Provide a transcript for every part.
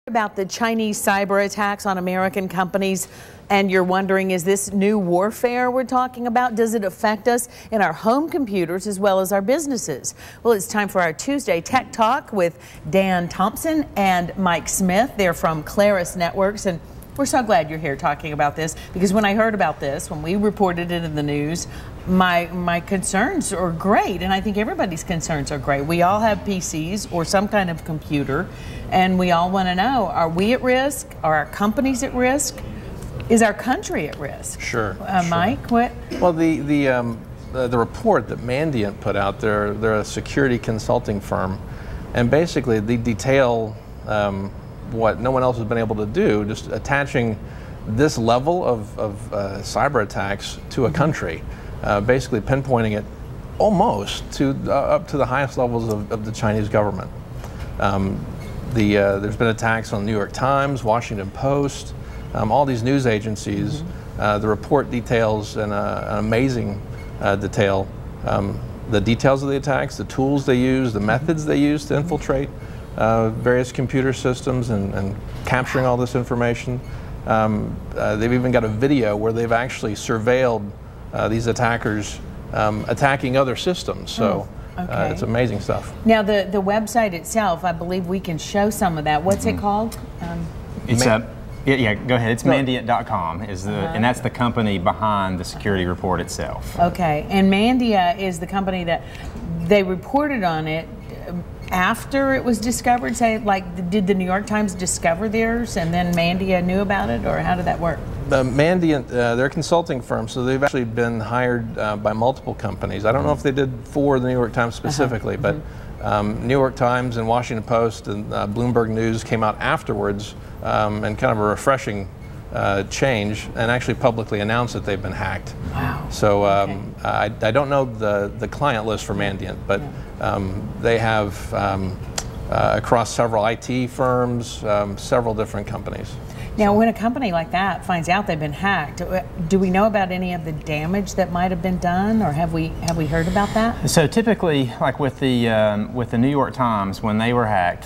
About the Chinese cyber attacks on American companies, and you're wondering, is this new warfare we're talking about? Does it affect us in our home computers as well as our businesses? Well, it's time for our Tuesday Tech Talk with Dan Thompson and Mike Smith. They're from Claris Networks, and we're so glad you're here talking about this, because when I heard about this, when we reported it in the news, my concerns are great, and I think everybody's concerns are great. We all have PCs or some kind of computer, and we all want to know, are we at risk? Are our companies at risk? Is our country at risk? Sure. Mike, what? Well, the report that Mandiant put out, they're a security consulting firm, and basically they detail what no one else has been able to do, just attaching this level of cyber attacks to a country, basically pinpointing it almost to up to the highest levels of the Chinese government. There's been attacks on New York Times, Washington Post, all these news agencies. The report details in an amazing detail the details of the attacks, the tools they use, the methods they use to infiltrate various computer systems and capturing all this information. They've even got a video where they've actually surveilled these attackers attacking other systems. So it's amazing stuff. Now the website itself, I believe we can show some of that. What's it called? It's yeah, go ahead. It's Mandiant.com and that's the company behind the security report itself. Okay, and Mandiant is the company that they reported on it after it was discovered. Say, like, did the New York Times discover theirs and then Mandiant knew about it, or how did that work? Mandiant, they're a consulting firm, so they've actually been hired by multiple companies. I don't know if they did for the New York Times specifically, but New York Times and Washington Post and Bloomberg News came out afterwards and kind of a refreshing change, and actually publicly announced that they've been hacked. Wow. So I don't know the client list for Mandiant, but they have across several IT firms, several different companies. Now, when a company like that finds out they've been hacked, do we know about any of the damage that might have been done, or have we heard about that? So typically, like with the New York Times, when they were hacked,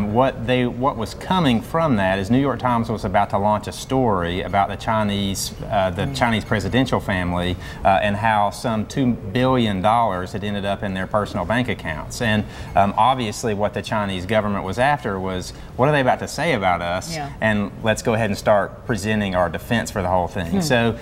what was coming from that is New York Times was about to launch a story about the Chinese presidential family and how some $2 billion had ended up in their personal bank accounts. And obviously, what the Chinese government was after was, what are they about to say about us? And let's go ahead and start presenting our defense for the whole thing. So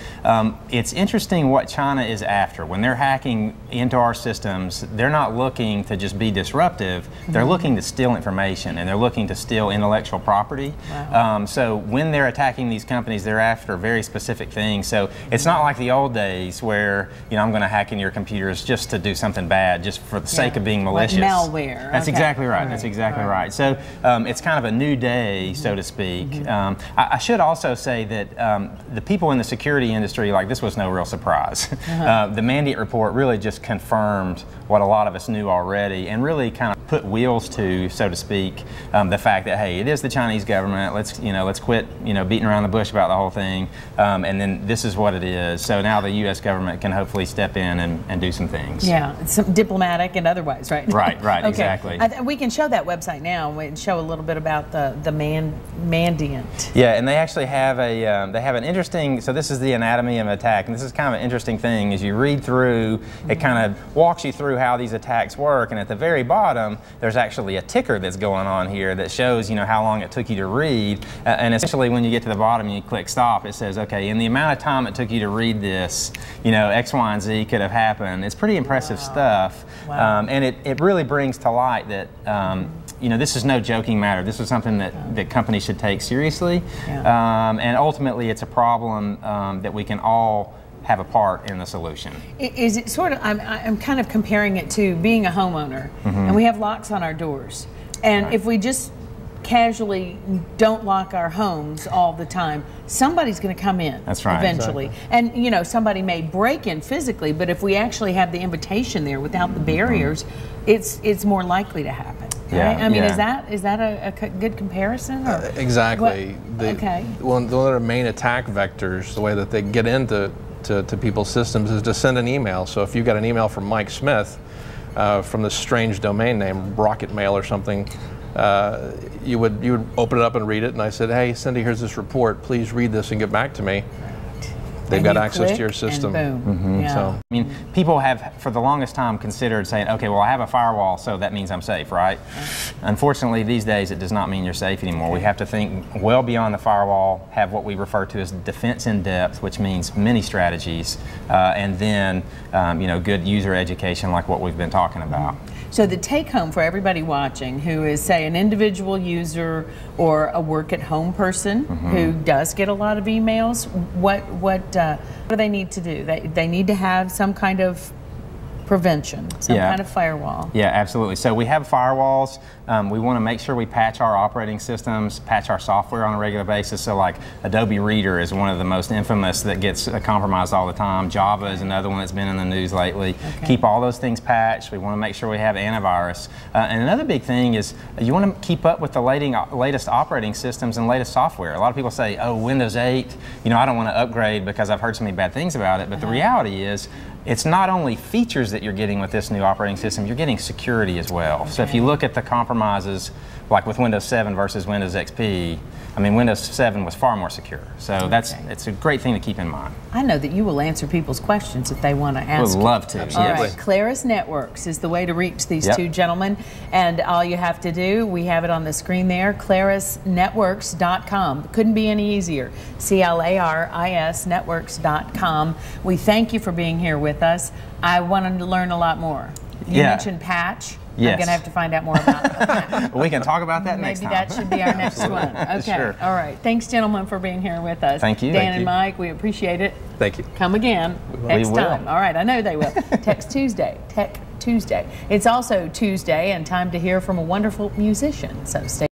it's interesting what China is after. When they're hacking into our systems, they're not looking to just be disruptive, they're looking to steal information, and they're looking to steal intellectual property. Wow. So when they're attacking these companies, they're after very specific things. So it's not like the old days where, you know, I'm going to hack into your computers just to do something bad, just for the sake of being malicious. Like malware. That's exactly right. That's exactly right. So it's kind of a new day, so to speak. I should also say that the people in the security industry, like, this was no real surprise. The Mandiant report really just confirmed what a lot of us knew already, and really kind of put wheels to, so to speak, the fact that, hey, it is the Chinese government. Let's quit beating around the bush about the whole thing, and then this is what it is. So now the U.S. government can hopefully step in and do some things. Yeah, some diplomatic and otherwise, right? Right, okay. Exactly. We can show that website now and show a little bit about the Mandiant. Yeah, and they actually have they have an interesting, so this is the anatomy of an attack, and this is kind of an interesting thing. As you read through, it kind of walks you through how these attacks work, and at the very bottom, there's actually a ticker that's going on here that shows, how long it took you to read, and essentially when you get to the bottom and you click stop, it says, okay, in the amount of time it took you to read this, X, Y, and Z could have happened. It's pretty impressive stuff, and it really brings to light that this is no joking matter. This is something that companies should take seriously, and ultimately it's a problem that we can all have a part in the solution. Is it sort of, I'm kind of comparing it to being a homeowner, and we have locks on our doors, and if we just casually don't lock our homes all the time, somebody's going to come in. That's right. Eventually. Exactly. And somebody may break in physically, but if we actually have the invitation there without the barriers, it's more likely to happen. Yeah, right? I mean, is that a good comparison? Or exactly. One of the main attack vectors, the way that they get into people's systems, is to send an email. So if you got an email from Mike Smith from this strange domain name, Rocket Mail or something, you would open it up and read it, and I said, hey, Cindy, here's this report. Please read this and get back to me. They've got access to your system. And boom. Yeah. So, I mean, people have, for the longest time, considered saying, okay, well, I have a firewall, so that means I'm safe, right? Unfortunately, these days, it does not mean you're safe anymore. We have to think well beyond the firewall, have what we refer to as defense in depth, which means many strategies, and then, you know, good user education like what we've been talking about. So the take home for everybody watching who is, say, an individual user or a work at home person who does get a lot of emails, what do they need to do? They need to have some kind of prevention, some kind of firewall. Yeah, absolutely. So we have firewalls. We want to make sure we patch our operating systems, patch our software on a regular basis. So like Adobe Reader is one of the most infamous that gets compromised all the time. Java is another one that's been in the news lately. Keep all those things patched. We want to make sure we have antivirus. And another big thing is you want to keep up with the latest operating systems and latest software. A lot of people say, oh, Windows 8, you know, I don't want to upgrade because I've heard so many bad things about it. But the reality is, it's not only features that you're getting with this new operating system, you're getting security as well. So if you look at the compromises, like with Windows 7 versus Windows XP, I mean, Windows 7 was far more secure. So it's a great thing to keep in mind. I know that you will answer people's questions if they want to ask. Would love to. All right, Claris Networks is the way to reach these two gentlemen. And all you have to do, we have it on the screen there, clarisnetworks.com. Couldn't be any easier. CLARIS networks.com. We thank you for being here with us. I wanted to learn a lot more. You mentioned patch. Yes. I'm going to have to find out more about that. We can talk about that next time. Maybe that should be our next one. Okay. Sure. All right. Thanks, gentlemen, for being here with us. Thank you. Dan and Mike, we appreciate it. thank you. Come again next time. All right. I know they will. Text Tuesday. Tech Tuesday. It's also Tuesday and time to hear from a wonderful musician. So stay